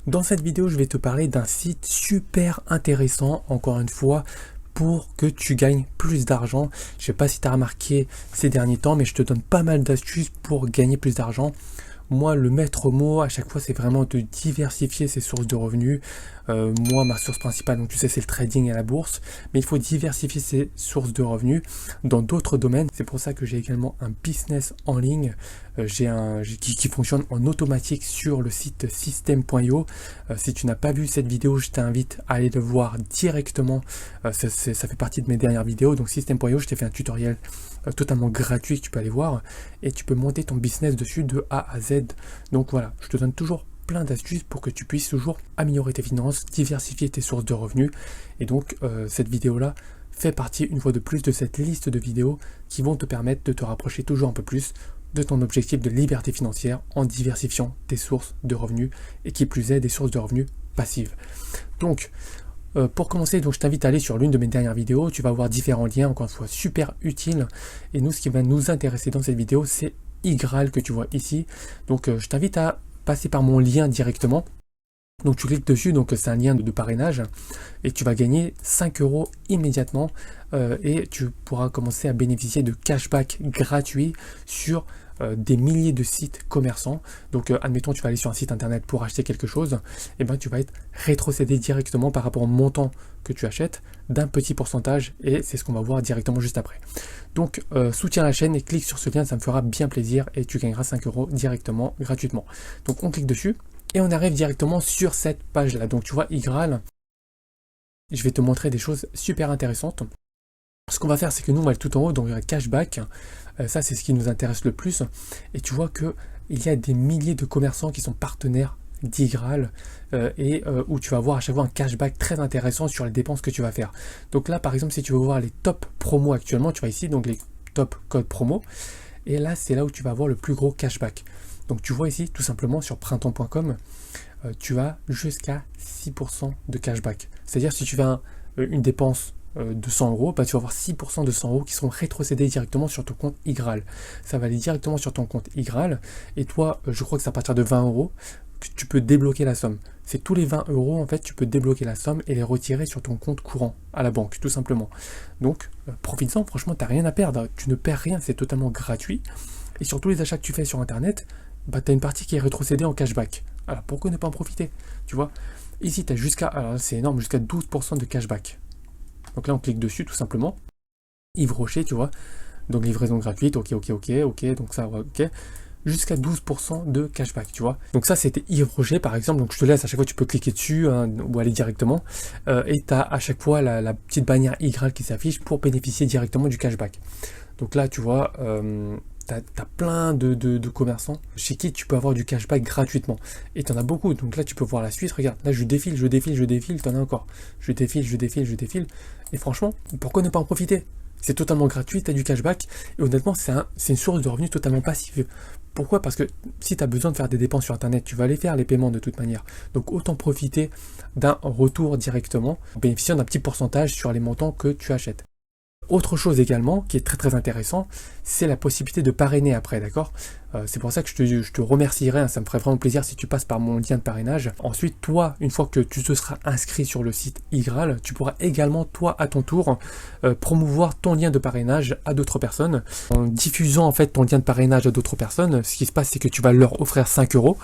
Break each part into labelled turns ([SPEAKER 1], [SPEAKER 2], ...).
[SPEAKER 1] Dans cette vidéo, je vais te parler d'un site super intéressant, encore une fois, pour que tu gagnes plus d'argent. Je ne sais pas si tu as remarqué ces derniers temps, mais je te donne pas mal d'astuces pour gagner plus d'argent. Moi, le maître mot à chaque fois, c'est vraiment de diversifier ses sources de revenus. Moi, ma source principale, donc tu sais, c'est le trading et la bourse. Mais il faut diversifier ses sources de revenus dans d'autres domaines. C'est pour ça que j'ai également un business en ligne. Qui fonctionne en automatique sur le site system.io. Si tu n'as pas vu cette vidéo, je t'invite à aller le voir directement. Ça fait partie de mes dernières vidéos. Donc system.io, je t'ai fait un tutoriel totalement gratuit que tu peux aller voir et tu peux monter ton business dessus de A à Z. Donc voilà, je te donne toujours plein d'astuces pour que tu puisses toujours améliorer tes finances, diversifier tes sources de revenus. Et donc cette vidéo là fait partie une fois de plus de cette liste de vidéos qui vont te permettre de te rapprocher toujours un peu plus de ton objectif de liberté financière en diversifiant tes sources de revenus et qui plus est des sources de revenus passives. Donc pour commencer, donc je t'invite à aller sur l'une de mes dernières vidéos, tu vas voir différents liens, encore une fois super utiles. Et nous, ce qui va nous intéresser dans cette vidéo, c'est iGraal que tu vois ici. Donc je t'invite à passer par mon lien directement. Donc tu cliques dessus, donc c'est un lien de parrainage et tu vas gagner 5 € immédiatement et tu pourras commencer à bénéficier de cashback gratuit sur des milliers de sites commerçants. Donc admettons tu vas aller sur un site internet pour acheter quelque chose, et ben tu vas être rétrocédé directement par rapport au montant que tu achètes d'un petit pourcentage et c'est ce qu'on va voir directement juste après. Donc soutiens la chaîne et clique sur ce lien, ça me fera bien plaisir et tu gagneras 5 € directement gratuitement. Donc on clique dessus. Et on arrive directement sur cette page-là. Donc tu vois, iGraal, je vais te montrer des choses super intéressantes. Ce qu'on va faire, c'est que nous, on va aller tout en haut, donc il y a cashback. Ça, c'est ce qui nous intéresse le plus. Et tu vois qu'il y a des milliers de commerçants qui sont partenaires d'iGraal où tu vas voir à chaque fois un cashback très intéressant sur les dépenses que tu vas faire. Donc là, par exemple, si tu veux voir les top promos actuellement, tu vois ici, donc les top codes promo. Et là, c'est là où tu vas avoir le plus gros cashback. Donc tu vois ici, tout simplement sur printemps.com, tu as jusqu'à 6% de cashback. C'est-à-dire si tu fais une dépense de 100 €, bah, tu vas avoir 6% de 100 € qui seront rétrocédés directement sur ton compte iGraal. Ça va aller directement sur ton compte iGraal. Et toi, je crois que c'est à partir de 20 € que tu peux débloquer la somme. C'est tous les 20 € en fait, tu peux débloquer la somme et les retirer sur ton compte courant à la banque, tout simplement. Donc, profites-en, franchement, tu n'as rien à perdre. Tu ne perds rien, c'est totalement gratuit. Et sur tous les achats que tu fais sur Internet, bah, tu as une partie qui est rétrocédée en cashback. Alors pourquoi ne pas en profiter? Tu vois, ici tu as alors c'est énorme, jusqu'à 12% de cashback. Donc là on clique dessus tout simplement. Yves Rocher, tu vois, donc livraison gratuite, ok, donc ça, ok. Jusqu'à 12% de cashback, tu vois. Donc ça c'était Yves Rocher par exemple, donc je te laisse, à chaque fois tu peux cliquer dessus ou aller directement. Et tu as à chaque fois la petite bannière iGraal qui s'affiche pour bénéficier directement du cashback. Donc là tu vois, t'as plein de commerçants chez qui tu peux avoir du cashback gratuitement. Et t'en as beaucoup. Donc là, tu peux voir la suite. Regarde, là, je défile, t'en as encore. Je défile. Et franchement, pourquoi ne pas en profiter? C'est totalement gratuit, t'as du cashback. Et honnêtement, c'est une source de revenus totalement passive. Pourquoi? Parce que si tu as besoin de faire des dépenses sur Internet, tu vas aller faire les paiements de toute manière. Donc autant profiter d'un retour directement, en bénéficiant d'un petit pourcentage sur les montants que tu achètes. Autre chose également qui est très très intéressant, c'est la possibilité de parrainer après, d'accord? C'est pour ça que je te remercierai, hein, ça me ferait vraiment plaisir si tu passes par mon lien de parrainage. Ensuite, toi, une fois que tu te seras inscrit sur le site iGraal, tu pourras également, toi, à ton tour, promouvoir ton lien de parrainage à d'autres personnes. En diffusant en fait ton lien de parrainage à d'autres personnes, ce qui se passe, c'est que tu vas leur offrir 5 €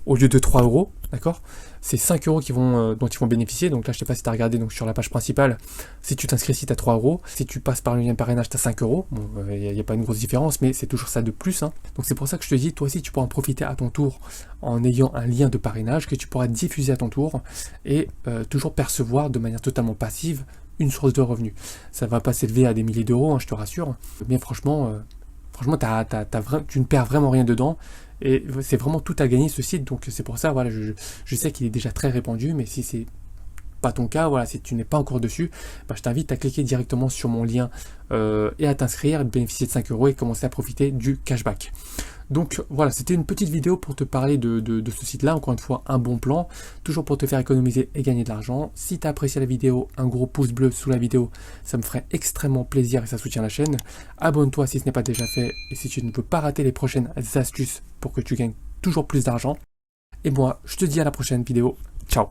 [SPEAKER 1] au lieu de 3 €, d'accord? C'est 5 € dont ils vont bénéficier. Donc là, je ne sais pas si tu as regardé donc, sur la page principale. Si tu t'inscris ici, tu as 3 €. Si tu passes par le lien de parrainage, tu as 5 €. Bon, il n'y a pas une grosse différence, mais c'est toujours ça de plus. Hein. Donc c'est pour ça que je te dis, toi aussi, tu pourras en profiter à ton tour en ayant un lien de parrainage que tu pourras diffuser à ton tour et toujours percevoir de manière totalement passive une source de revenus. Ça ne va pas s'élever à des milliers d'euros, hein, je te rassure. Mais franchement, tu ne perds vraiment rien dedans. Et c'est vraiment tout à gagner ce site, donc c'est pour ça, voilà, je sais qu'il est déjà très répandu, mais si c'est pas ton cas, voilà, si tu n'es pas encore dessus, bah, je t'invite à cliquer directement sur mon lien et à t'inscrire, bénéficier de 5 € et commencer à profiter du cashback. Donc voilà, c'était une petite vidéo pour te parler de ce site-là, encore une fois, un bon plan, toujours pour te faire économiser et gagner de l'argent. Si tu as apprécié la vidéo, un gros pouce bleu sous la vidéo, ça me ferait extrêmement plaisir et ça soutient la chaîne. Abonne-toi si ce n'est pas déjà fait et si tu ne veux pas rater les prochaines astuces pour que tu gagnes toujours plus d'argent. Et moi, je te dis à la prochaine vidéo. Ciao.